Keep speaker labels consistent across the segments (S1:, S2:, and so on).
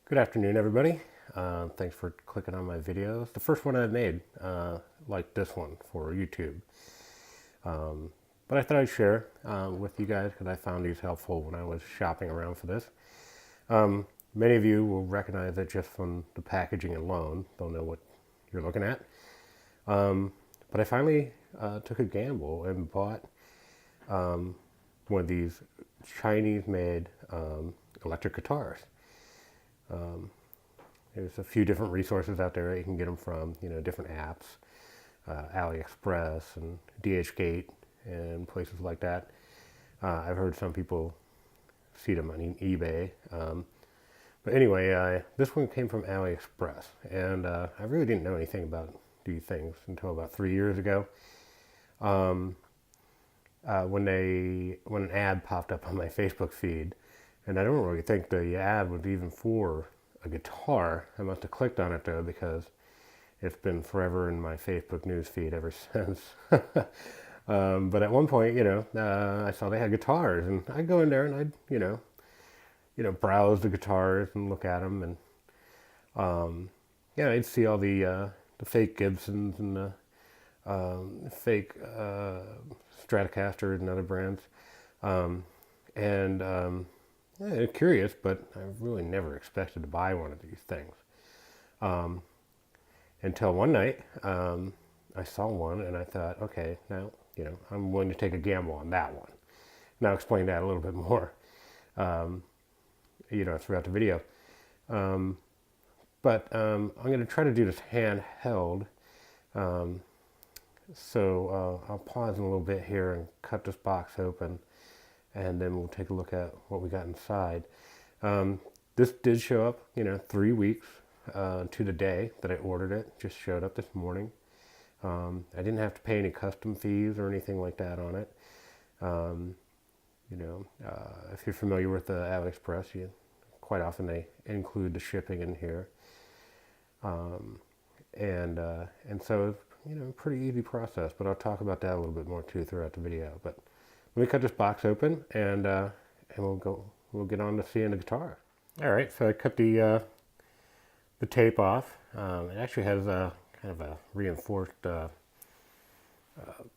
S1: Good afternoon, everybody. Thanks for clicking on my videos. The first one I've made, like this one for YouTube. But I thought I'd share with you guys because I found these helpful when I was shopping around for this. Many of you will recognize it just from the packaging alone. Don't know what you're looking at. But I finally took a gamble and bought one of these Chinese-made electric guitars. There's a few different resources out there that you can get them from, different apps, AliExpress and DHgate and places like that. I've heard some people see them on eBay. But anyway, this one came from AliExpress, and I really didn't know anything about these things until about 3 years ago. When an ad popped up on my Facebook feed, and I don't really think the ad was even for a guitar. I must have clicked on it though because it's been forever in my Facebook news feed ever since. But at one point, I saw they had guitars, and I'd go in there and I'd, browse the guitars and look at them, and I'd see all the fake Gibsons and the fake Stratocasters and other brands, yeah, curious, but I really never expected to buy one of these things. Until one night, I saw one and I thought, okay, now, I'm willing to take a gamble on that one. And I'll explain that a little bit more, throughout the video. But I'm going to try to do this handheld. So I'll pause in a little bit here and cut this box open, and then we'll take a look at what we got inside. This did show up, 3 weeks to the day that I ordered it. Just showed up this morning. I didn't have to pay any custom fees or anything like that on it. If you're familiar with the AliExpress, quite often they include the shipping in here. And so, pretty easy process, but I'll talk about that a little bit more too throughout the video. But let me cut this box open, and we'll get on to seeing the guitar. All right, so I cut the tape off. It actually has a kind of a reinforced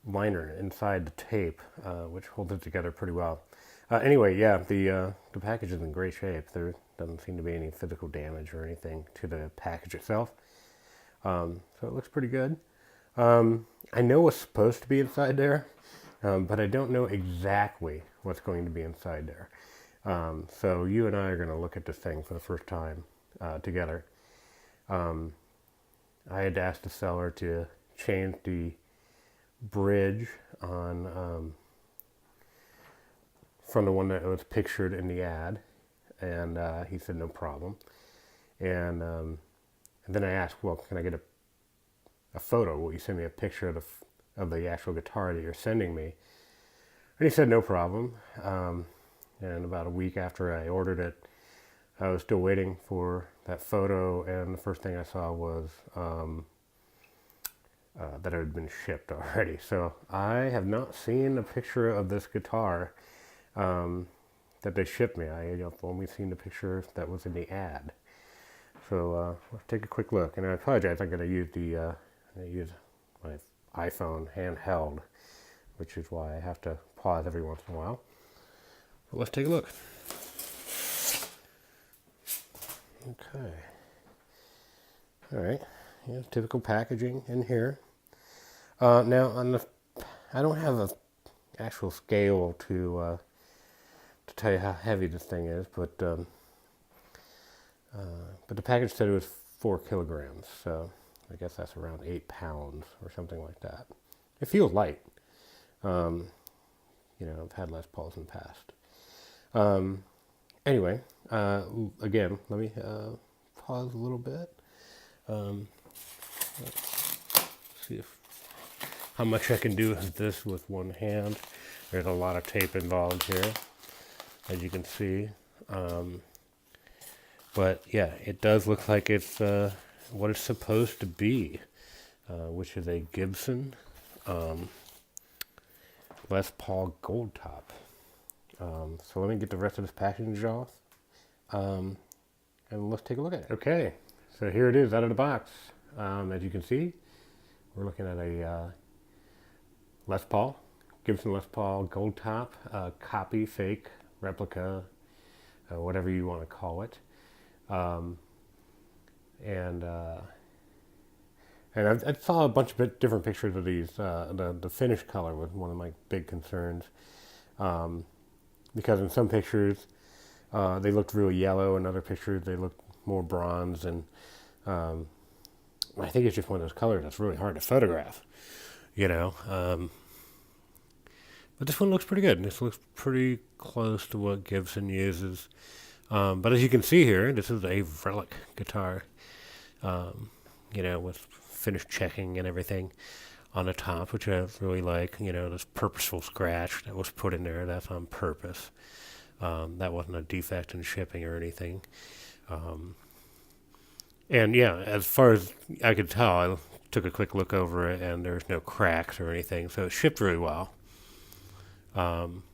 S1: liner inside the tape, which holds it together pretty well. Anyway, yeah, the package is in great shape. There doesn't seem to be any physical damage or anything to the package itself. So it looks pretty good. I know what's supposed to be inside there. But I don't know exactly what's going to be inside there. So you and I are going to look at this thing for the first time together. I had asked the seller to change the bridge on from the one that was pictured in the ad, and he said no problem. And then I asked, well, can I get a photo? Will you send me a picture of the actual guitar that you're sending me? And he said no problem. And about a week after I ordered it, I was still waiting for that photo, and the first thing I saw was that it had been shipped already. So I have not seen a picture of this guitar that they shipped me. I've only seen the picture that was in the ad. So let's take a quick look. And I apologize, I'm going to use my iPhone handheld, which is why I have to pause every once in a while. But let's take a look. Okay. All right. Here's typical packaging in here. Now, I don't have an actual scale to tell you how heavy this thing is, but the package said it was 4 kilograms, so I guess that's around 8 pounds or something like that. It feels light. I've had Les Pauls in the past. Anyway, again, let me pause a little bit. Let's see how much I can do with this with one hand. There's a lot of tape involved here, as you can see. But yeah, it does look like it's what it's supposed to be, which is a Gibson Les Paul Gold Top. So let me get the rest of this package off. and let's take a look at it. Okay, so here it is out of the box. As you can see, we're looking at a Les Paul, Gibson Les Paul gold top, copy, fake, replica, whatever you want to call it. And I saw a bunch of different pictures of these. The finish color was one of my big concerns, because in some pictures they looked real yellow, in other pictures they looked more bronze, and I think it's just one of those colors that's really hard to photograph, you know. But this one looks pretty good. This looks pretty close to what Gibson uses. But as you can see here, this is a relic guitar, you know, with finish checking and everything on the top, which I really like. You know, this purposeful scratch that was put in there, that's on purpose. That wasn't a defect in shipping or anything. And yeah, as far as I could tell, I took a quick look over it, and there's no cracks or anything, so it shipped really well. And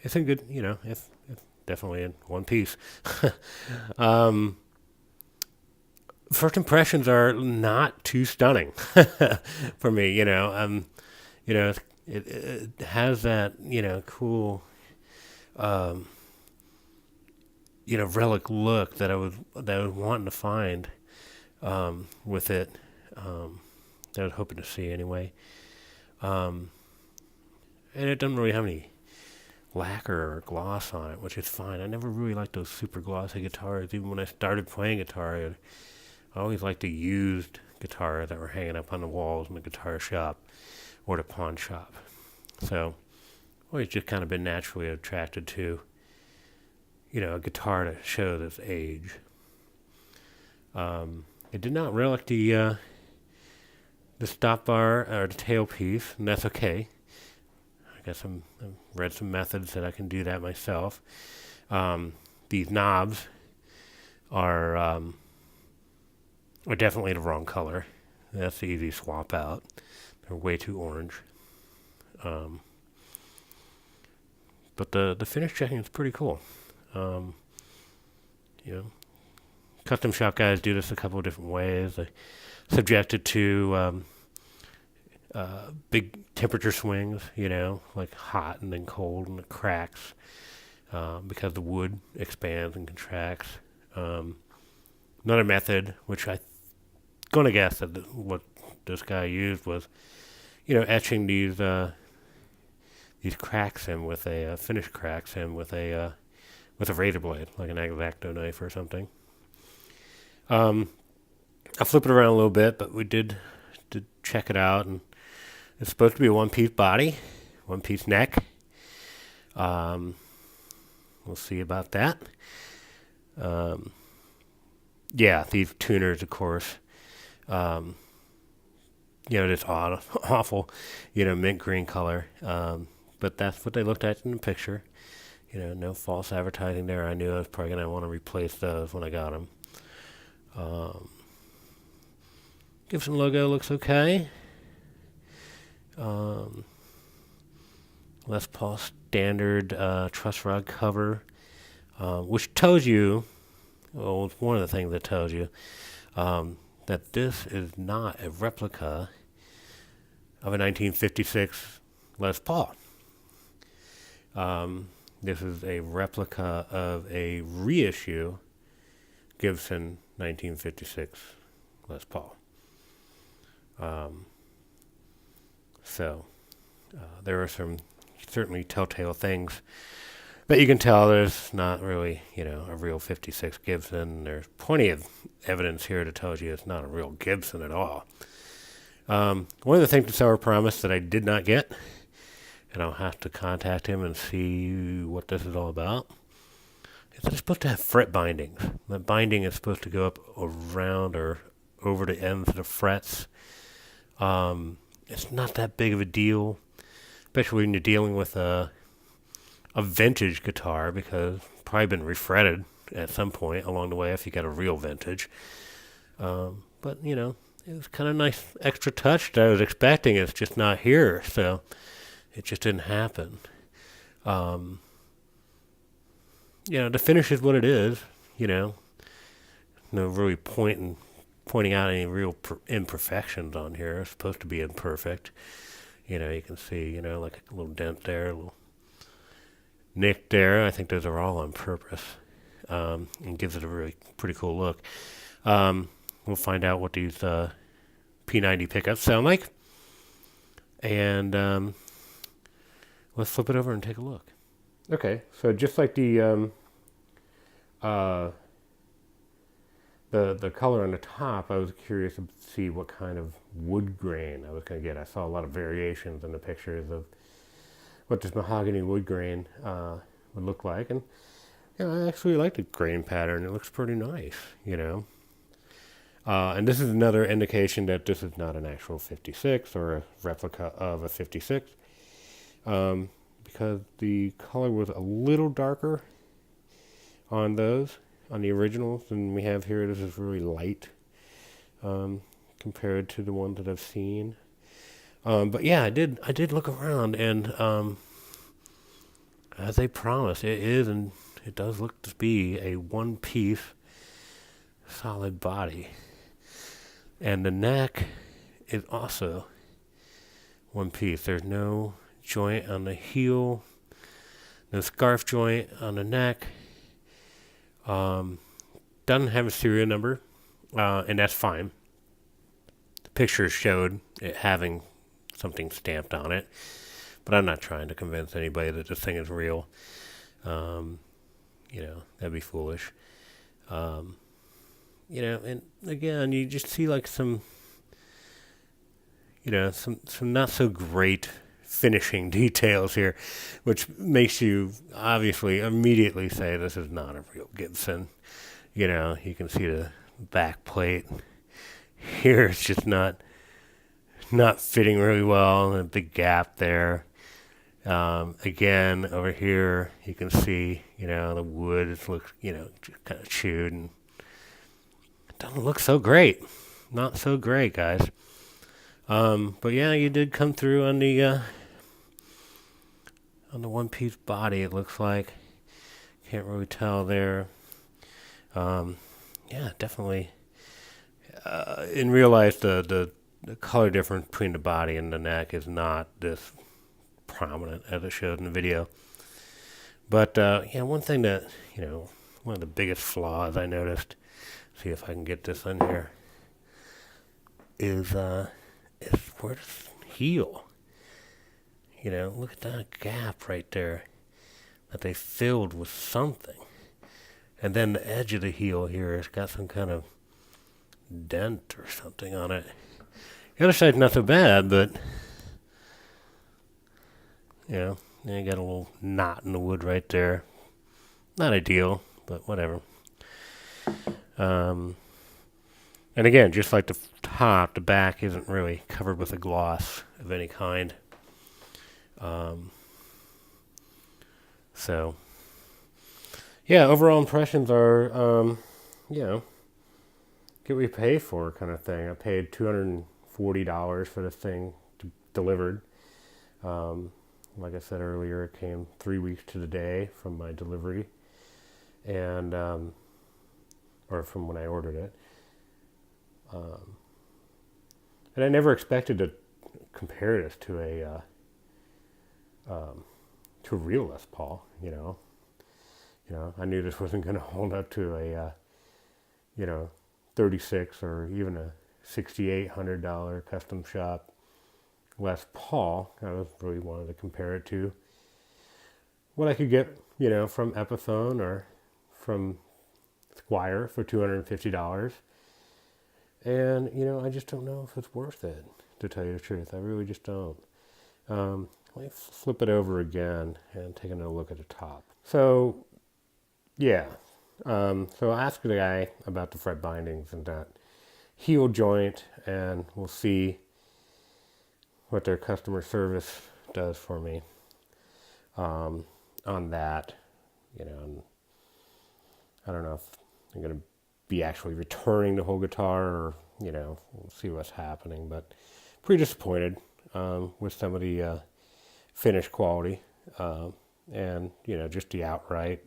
S1: it's in good, you know, it's definitely in one piece. First impressions are not too stunning for me, you know. You know, it has that, you know, cool, you know, relic look that I was wanting to find with it. That I was hoping to see anyway. And it doesn't really have any lacquer or gloss on it, which is fine. I never really liked those super glossy guitars. Even when I started playing guitar, I always liked the used guitars that were hanging up on the walls in the guitar shop or the pawn shop. So I've always just kind of been naturally attracted to, you know, a guitar to show this age. It did not relic the stop bar or the tailpiece, and that's okay. I guess I've read some methods that I can do that myself. These knobs are definitely the wrong color. That's the easy swap out. They're way too orange. But the finish checking is pretty cool. You know, custom shop guys do this a couple of different ways. They subject it to big temperature swings, you know, like hot and then cold, and it cracks because the wood expands and contracts. Another method, which I'm going to guess that what this guy used was, you know, etching these cracks in with a finish cracks in with a razor blade, like an X-Acto knife or something. I'll flip it around a little bit, but we did check it out, and it's supposed to be a one-piece body, one-piece neck. We'll see about that. Yeah, these tuners, of course, you know, this awful, you know, mint green color. But that's what they looked at in the picture. You know, no false advertising there. I knew I was probably going to want to replace those when I got them. Gibson logo looks okay. Les Paul standard truss rod cover, which tells you, well, it's one of the things that tells you that this is not a replica of a 1956 Les Paul. This is a replica of a reissue Gibson 1956 Les Paul. So there are some certainly telltale things, but you can tell there's not really, you know, a real 56 Gibson. There's plenty of evidence here that tells you it's not a real Gibson at all. One of the things the seller promised that I did not get, and I'll have to contact him and see what this is all about, is that it's supposed to have fret bindings. The binding is supposed to go up around or over the ends of the frets. It's not that big of a deal, especially when you're dealing with a vintage guitar, because it's probably been refretted at some point along the way if you got a real vintage. But, you know, it was kind of nice extra touch that I was expecting. It's just not here, so it just didn't happen. the finish is what it is. No really pointing out any real imperfections on here. It's supposed to be imperfect. You can see, like a little dent there, a little nick there. I think those are all on purpose, and gives it a really pretty cool look. We'll find out what these P90 pickups sound like, and let's flip it over and take a look. Okay, so just like the color on the top, I was curious to see what kind of wood grain I was going to get. I saw a lot of variations in the pictures of what this mahogany wood grain would look like, and I actually like the grain pattern. It looks pretty nice, and this is another indication that this is not an actual 56 or a replica of a 56, because the color was a little darker on those, on the originals, than we have here. This is really light compared to the ones that I've seen. But yeah, I did look around, and as they promised, it is, and it does look to be a one-piece solid body. And the neck is also one piece. There's no joint on the heel, no scarf joint on the neck. Doesn't have a serial number, and that's fine. The pictures showed it having something stamped on it, but I'm not trying to convince anybody that this thing is real. That'd be foolish. And again, you just see like some not so great finishing details here, which makes you obviously immediately say this is not a real Gibson. You can see the back plate here. It's just not fitting really well, and a big gap there. Again, over here, you can see, the wood, it looks, just kind of chewed, and it doesn't look so great. Not so great, guys. But yeah, you did come through on the one-piece body, it looks like. Can't really tell there. Yeah, definitely. In real life, the color difference between the body and the neck is not this prominent as it shows in the video. But one thing that, one of the biggest flaws I noticed, see if I can get this in here, is where this heel. Look at that gap right there that they filled with something. And then the edge of the heel here has got some kind of dent or something on it. The other side's not so bad, but you got a little knot in the wood right there. Not ideal, but whatever. And again, just like the top, the back isn't really covered with a gloss of any kind. So, yeah, overall impressions are, get what you pay for kind of thing. I paid $240 for this thing delivered. Like I said earlier, it came 3 weeks to the day from my delivery, and or from when I ordered it. And I never expected to compare this to a real Les Paul. I knew this wasn't going to hold up to a 36 or even a $6,800 custom shop Les Paul. I really wanted to compare it to what I could get, from Epiphone or from Squire for $250. And, I just don't know if it's worth it, to tell you the truth. I really just don't. Let me flip it over again and take another look at the top. So, yeah. So I asked the guy about the fret bindings and that heel joint, and we'll see what their customer service does for me on that. And I don't know if I'm going to be actually returning the whole guitar, or, we'll see what's happening. But pretty disappointed with some of the finish quality and, just the outright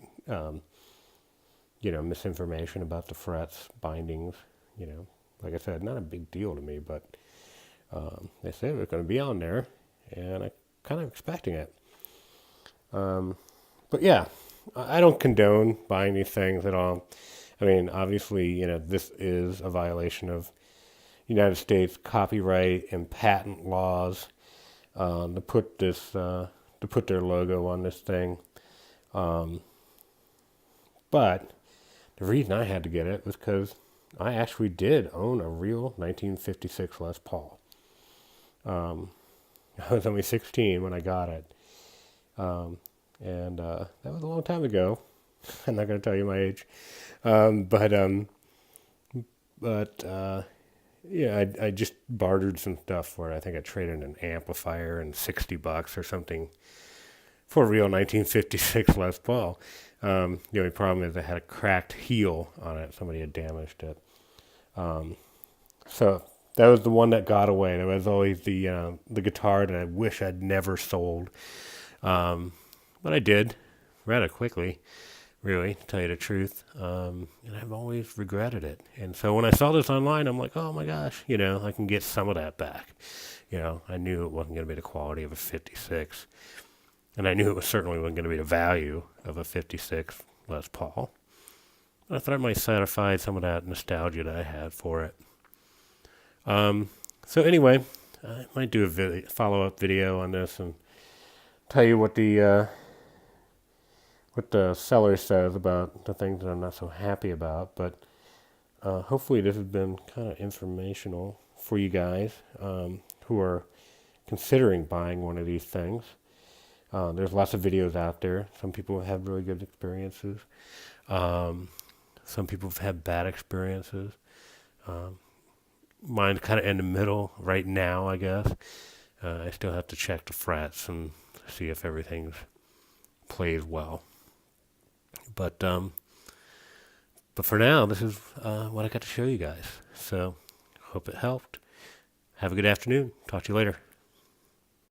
S1: misinformation about the frets, bindings, like I said, not a big deal to me, but they say it was going to be on there, and I kind of expecting it. But yeah, I don't condone buying these things at all. I mean, obviously, this is a violation of United States copyright and patent laws to put their logo on this thing. But the reason I had to get it was because I actually did own a real 1956 Les Paul. I was only 16 when I got it. And that was a long time ago. I'm not going to tell you my age. Yeah, I just bartered some stuff for it. I think I traded an amplifier and $60 or something for a real 1956 Les Paul. The only problem is it had a cracked heel on it. Somebody had damaged it. So that was the one that got away. There was always the guitar that I wish I'd never sold. But I did rather quickly, really, to tell you the truth. And I've always regretted it. And so when I saw this online, I'm like, oh my gosh, I can get some of that back. I knew it wasn't going to be the quality of a 56. And I knew it certainly wasn't going to be the value of a 56 Les Paul. I thought it might satisfy some of that nostalgia that I had for it. So anyway, I might do a follow-up video on this and tell you what the seller says about the things that I'm not so happy about. But hopefully this has been kind of informational for you guys who are considering buying one of these things. There's lots of videos out there. Some people have had really good experiences. Some people have had bad experiences. Mine's kind of in the middle right now, I guess. I still have to check the frets and see if everything plays well. But for now, this is what I got to show you guys. So, hope it helped. Have a good afternoon. Talk to you later.